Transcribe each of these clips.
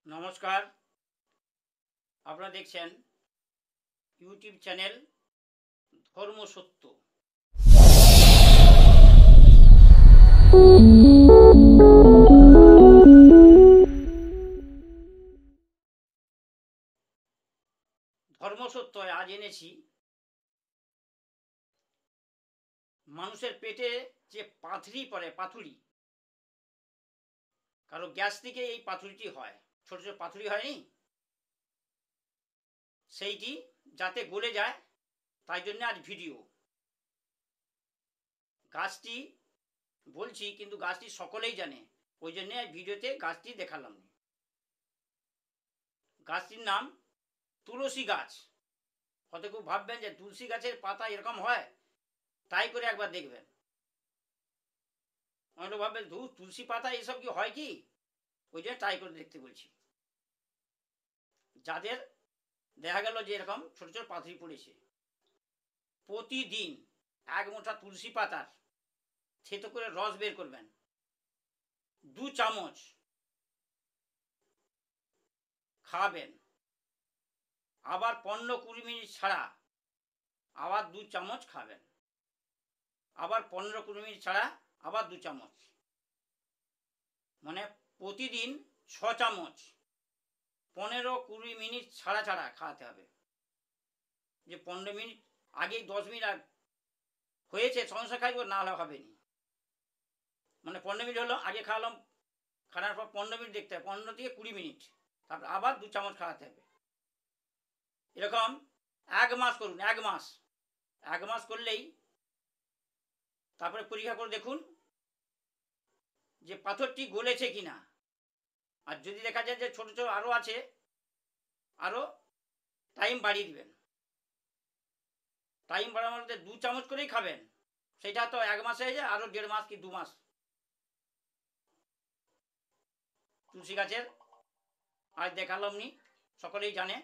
নমস্কার, আপনারা দেখছেন ইউটিউব চ্যানেল ধর্মসত্য। ধর্মসত্য আজ এনেছি মানুষের পেটে যে পাথরি পড়ে, পাথুরি, কারো গ্যাস থেকে এই পাথুরিটি হয়, ছোট ছোট পাথুরি হয়নি, সেইটি যাতে গলে যায় তাই জন্য আজ ভিডিও। গাছটি বলছি কিন্তু গাছটি সকলেই জানে, ওই জন্য ভিডিওতে গাছটি দেখালাম। গাছটির নাম তুলসী গাছ। হয়তো খুব ভাববেন যে তুলসী গাছের পাতা এরকম হয়, ট্রাই করে একবার দেখবেন। অনেক ভাববেন তুলসী পাতা এসব কি হয় কি, ওই জন্য ট্রাই করে দেখতে বলছি। যাদের দেখা গেল যে এরকম ছোট ছোট পাথরি পড়েছে, প্রতিদিন এক মুঠা তুলসী পাতার থেতো করে রস বের করবেন, 2 চামচ খাবেন, আবার 15-20 মিনিট ছাড়া আবার 2 চামচ খাবেন, আবার 15-20 মিনিট ছাড়া আবার 2 চামচ, মানে প্রতিদিন 6 চামচ 15-20 মিনিট ছাড়া ছাড়া খাওয়াতে হবে। যে 15 মিনিট আগে 10 মিনিট হয়েছে সমস্যা খাইব, না হলে হবে নি, মানে 15 মিনিট হলো আগে খাওয়ালাম, খাওয়ার পর 15 মিনিট দেখতে হবে, 15 থেকে 20 মিনিট, তারপর আবার 2 চামচ খাওয়াতে হবে। এরকম 1 মাস করুন, 1 মাস, 1 মাস করলেই তারপরে পরীক্ষা করে দেখুন যে পাথরটি গলেছে কিনা। আর যদি দেখা যায় যে ছোট ছোট আরও আছে, আরও টাইম বাড়িয়ে দিবেন। টাইম বাড়ানোর মধ্যে 2 চামচ করেই খাবেন, সেটা তো 1 মাস হয়ে যায়, আরও 1.5 মাস কি 2 মাস। তুলসী গাছের আজ দেখালাম নি, সকলেই জানে।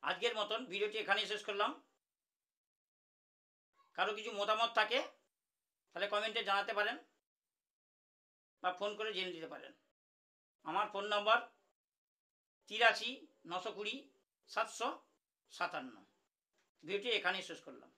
আজকের মতন ভিডিওটি এখানেই শেষ করলাম। কারো কিছু মতামত থাকে তাহলে কমেন্টে জানাতে পারেন বা ফোন করে জেনে নিতে পারেন। আমার ফোন নম্বর 83 920 757। ভিডিওটি এখানেই শেষ করলাম।